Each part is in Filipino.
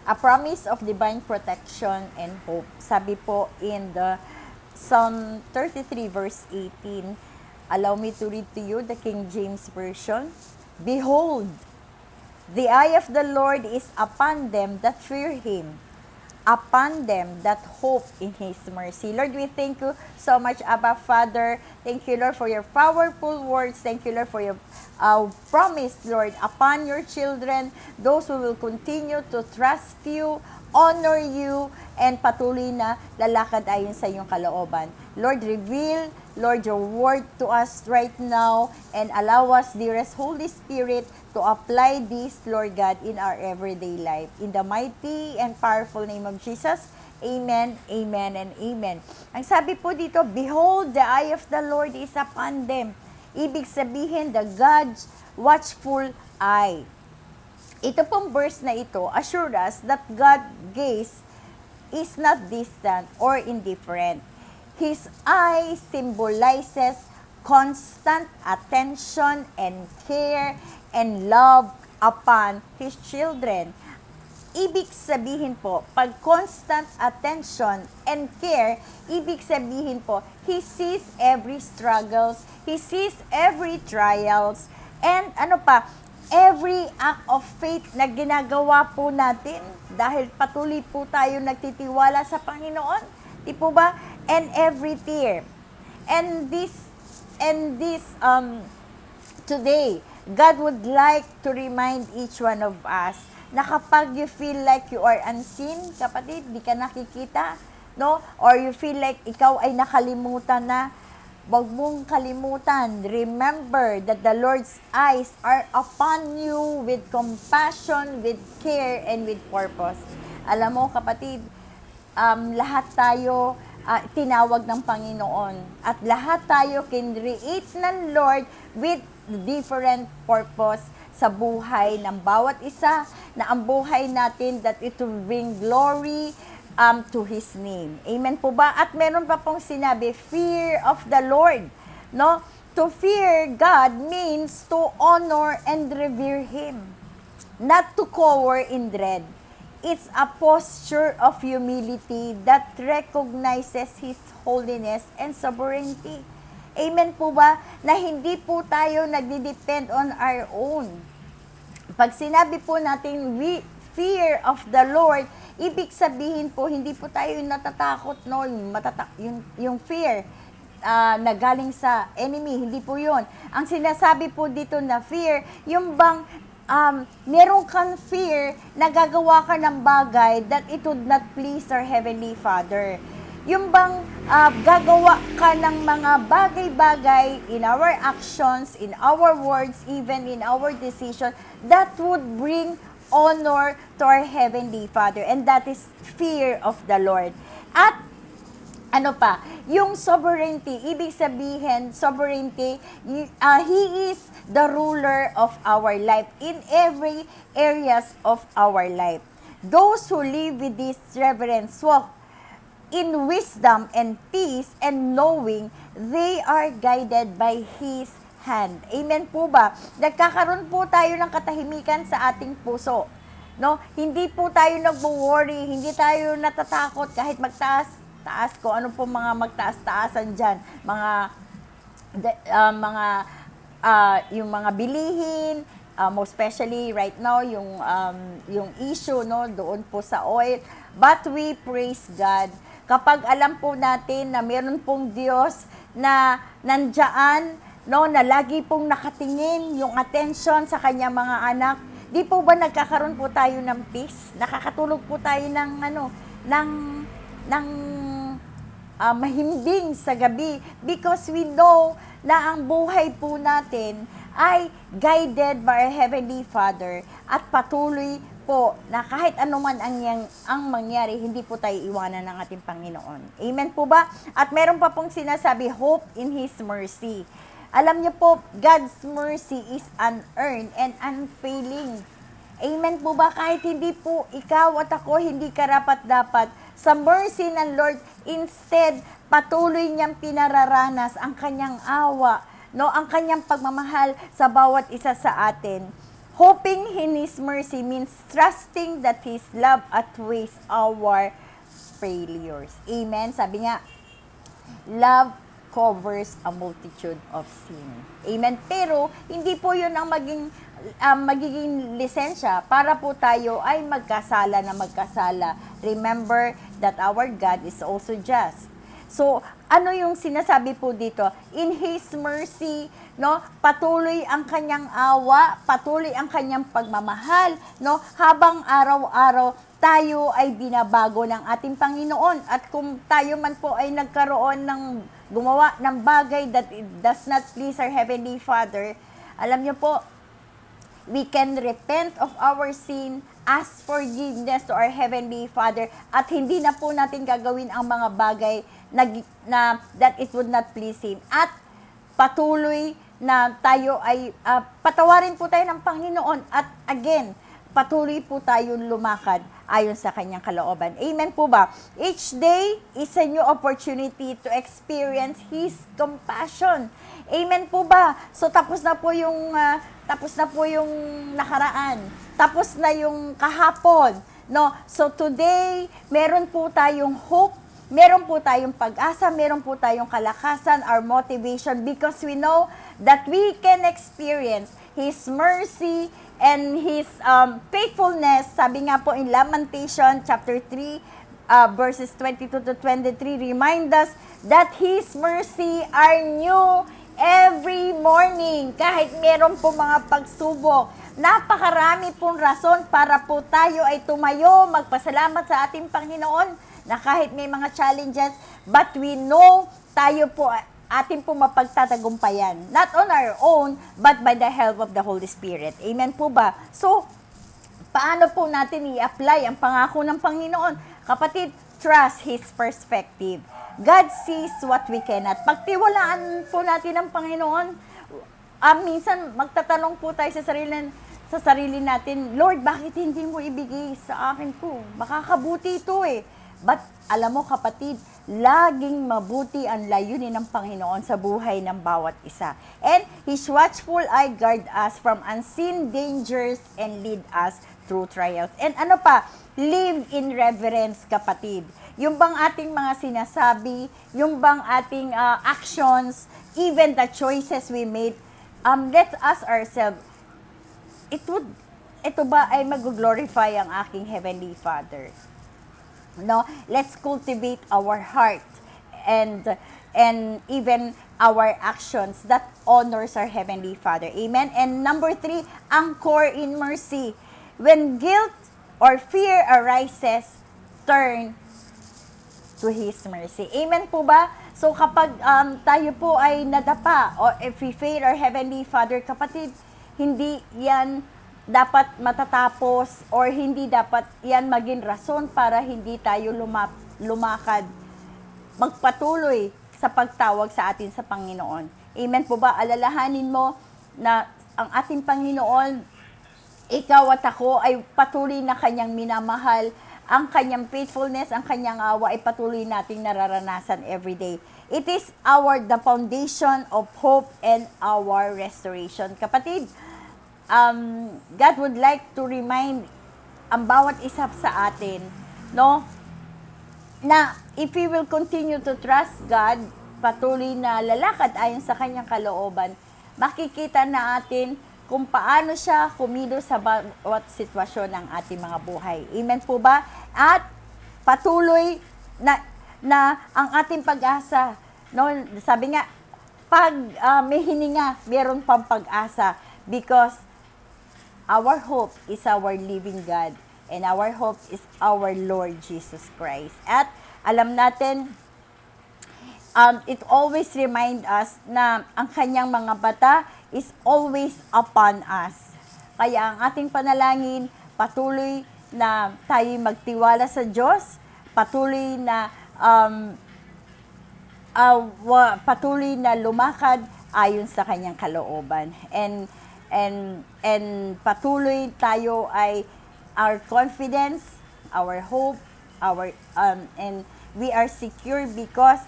a promise of divine protection and hope. Sabi po in the Psalm 33 verse 18, allow me to read to you the King James Version. Behold, the eye of the Lord is upon them that fear Him, upon them that hope in His mercy. Lord, we thank you so much, Abba Father. Thank you, Lord, for your powerful words. Thank you, Lord, for your promise, Lord, upon your children, those who will continue to trust you, honor you, and patuloy na lalakad ayon sa iyong kalooban. Lord, reveal, Lord, your word to us right now and allow us, dearest Holy Spirit, to apply this, Lord God, in our everyday life. In the mighty and powerful name of Jesus, amen, amen, and amen. Ang sabi po dito, behold, the eye of the Lord is upon them. Ibig sabihin, the God's watchful eye. Ito pong verse na ito assure us that God's gaze is not distant or indifferent. His eye symbolizes constant attention and care and love upon His children. Ibig sabihin po, pag constant attention and care, ibig sabihin po, He sees every struggles, He sees every trials, and every act of faith na ginagawa po natin dahil patuloy po tayo nagtitiwala sa Panginoon. Di po ba? And every tear. And this today, God would like to remind each one of us na kapag you feel like you are unseen, kapatid, di ka nakikita, no? Or you feel like ikaw ay nakalimutan na, wag mong kalimutan. Remember that the Lord's eyes are upon you with compassion, with care, and with purpose. Alam mo, kapatid, lahat tayo tinawag ng Panginoon. At lahat tayo kinreate ng Lord with different purpose sa buhay ng bawat isa, na ang buhay natin that it will bring glory to His name. Amen po ba? At meron pa pong sinabi, fear of the Lord. No? To fear God means to honor and revere Him. Not to cower in dread. It's a posture of humility that recognizes His holiness and sovereignty. Amen po ba? Na hindi po tayo nagdi-depend on our own. Pag sinabi po natin, we fear of the Lord, ibig sabihin po, hindi po tayo natatakot, no? Yung fear na galing sa enemy, hindi po yun. Ang sinasabi po dito na fear, yung bang meron kang fear na gagawa ka ng bagay that it would not please our Heavenly Father. Yung bang gagawa ka ng mga bagay-bagay in our actions, in our words, even in our decision, that would bring honor to our Heavenly Father. And that is fear of the Lord. At yung sovereignty, ibig sabihin, sovereignty, He is the ruler of our life in every areas of our life. Those who live with this reverence walk in wisdom and peace and knowing they are guided by His hand. Amen po ba? Nagkakaroon po tayo ng katahimikan sa ating puso. No? Hindi po tayo nagwo-worry, hindi tayo natatakot kahit magtaas ko, ano po mga magtaas-taasan dyan, yung mga bilihin, most especially right now, yung issue, no, doon po sa oil. But we praise God. Kapag alam po natin na meron pong Diyos na nandiyan, no, na lagi pong nakatingin yung attention sa kanyang mga anak, di po ba nagkakaroon po tayo ng peace? Nakakatulog po tayo ng mahimbing sa gabi because we know na ang buhay po natin ay guided by our Heavenly Father at patuloy po na kahit anuman ang mangyari, hindi po tayo iwanan ng ating Panginoon. Amen po ba? At meron pa pong sinasabi, hope in His mercy. Alam niyo po, God's mercy is unearned and unfailing. Amen po ba? Kahit hindi po ikaw at ako hindi karapat-dapat, sa mercy ng Lord, instead, patuloy niyang pinararanas ang kanyang awa, no, ang kanyang pagmamahal sa bawat isa sa atin. Hoping in His mercy means trusting that His love outweighs our failures. Amen? Sabi nga, love covers a multitude of sin. Amen? Pero, hindi po yun ang magiging lisensya para po tayo ay magkasala na magkasala. Remember that our God is also just. So, ano yung sinasabi po dito? In His mercy, no, patuloy ang kanyang awa, patuloy ang kanyang pagmamahal, no, habang araw-araw tayo ay binabago ng ating Panginoon. At kung tayo man po ay nagkaroon ng gumawa ng bagay that it does not please our Heavenly Father, alam niyo po, we can repent of our sin, ask forgiveness to our Heavenly Father, at hindi na po natin gagawin ang mga bagay na that it would not please Him. At patuloy na tayo ay patawarin po tayo ng Panginoon. At again, patuloy po tayong lumakad ayon sa kanyang kalooban. Amen po ba? Each day is a new opportunity to experience His compassion. Amen po ba? So tapos na po yung nakaraan. Tapos na yung kahapon. No? So today, meron po tayong hope, meron po tayong pag-asa, meron po tayong kalakasan, our motivation, because we know that we can experience His mercy and His faithfulness. Sabi nga po in Lamentation chapter 3, verses 22 to 23, remind us that His mercy are new every morning. Kahit meron po mga pagsubok, napakarami pong rason para po tayo ay tumayo, magpasalamat sa ating Panginoon na kahit may mga challenges, but we know tayo po ating po mapagtatagumpayan. Not on our own, but by the help of the Holy Spirit. Amen po ba? So, paano po natin i-apply ang pangako ng Panginoon? Kapatid, trust His perspective. God sees what we cannot. Pagtiwalaan po natin ang Panginoon. Minsan, magtatanong po tayo sa sarili natin, Lord, bakit hindi mo ibigay sa akin po? Makakabuti ito eh. But, alam mo kapatid, laging mabuti ang layunin ng Panginoon sa buhay ng bawat isa. And His watchful eye guard us from unseen dangers and lead us through trials. And ano pa? Live in reverence, kapatid. Yung bang ating mga sinasabi, yung bang ating actions, even the choices we made, let's ask ourselves, ito ba ay mag-glorify ang aking Heavenly Father? No, let's cultivate our heart and even our actions that honors our Heavenly Father. Amen. And number 3, anchor in mercy. When guilt or fear arises, turn to His mercy. Amen po ba? So kapag tayo po ay nadapa or if we fail our Heavenly Father, kapatid, hindi yan dapat matatapos or hindi dapat yan maging rason para hindi tayo lumakad, magpatuloy sa pagtawag sa atin sa Panginoon. Amen po ba? Alalahanin mo na ang ating Panginoon, ikaw at ako ay patuloy na kanyang minamahal, ang kanyang faithfulness, ang kanyang awa ay patuloy nating nararanasan every day. It is the foundation of hope and our restoration. Kapatid, God would like to remind ang bawat isa sa atin, no, na if we will continue to trust God, patuloy na lalakad ayon sa kanyang kalooban, makikita na atin kung paano siya kumilos sa bawat sitwasyon ng ating mga buhay. Amen po ba? At patuloy na ang ating pag-asa, no, sabi nga, pag may hininga, meron pang pag-asa, because our hope is our living God, and our hope is our Lord Jesus Christ. At alam natin, it always remind us na ang kanyang mga bata is always upon us. Kaya ang ating panalangin, patuloy na tayo magtiwala sa Diyos, patuloy na patuloy na lumakad ayon sa kanyang kalooban. And patuloy tayo ay our confidence, our hope, and we are secure because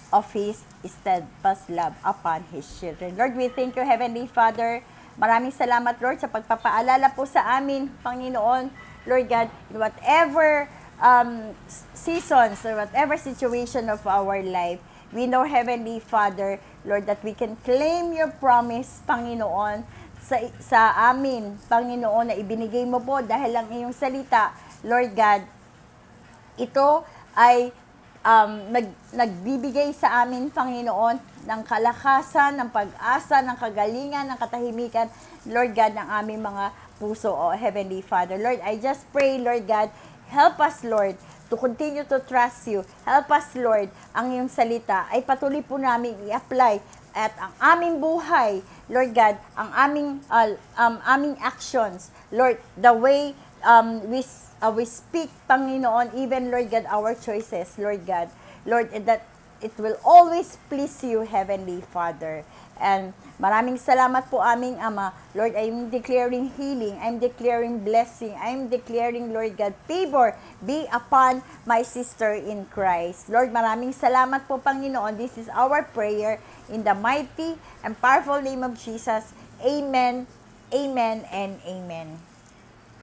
of His steadfast love upon His children. Lord, we thank you, Heavenly Father, Maraming salamat, Lord, sa pagpapaalala po sa amin, Panginoon, Lord God, in whatever seasons or whatever situation of our life, we know, Heavenly Father, Lord, that we can claim your promise, Panginoon, sa amin, Panginoon, na ibinigay mo po dahil ang iyong salita, Lord God, ito ay nagbibigay sa amin, Panginoon, ng kalakasan, ng pag-asa, ng kagalingan, ng katahimikan, Lord God, ng aming mga puso, O Heavenly Father. Lord, I just pray, Lord God, help us, Lord, to continue to trust you. Help us, Lord, ang iyong salita ay patuloy po namin i-apply at ang aming buhay, Lord God, ang aming actions, Lord, the way we speak, Panginoon, even, Lord God, our choices, Lord God, Lord, that it will always please you, Heavenly Father. And maraming salamat po aming Ama. Lord, I'm declaring healing, I'm declaring blessing, I'm declaring, Lord God, favor be upon my sister in Christ. Lord, maraming salamat po, Panginoon. This is our prayer in the mighty and powerful name of Jesus. Amen, amen, and amen.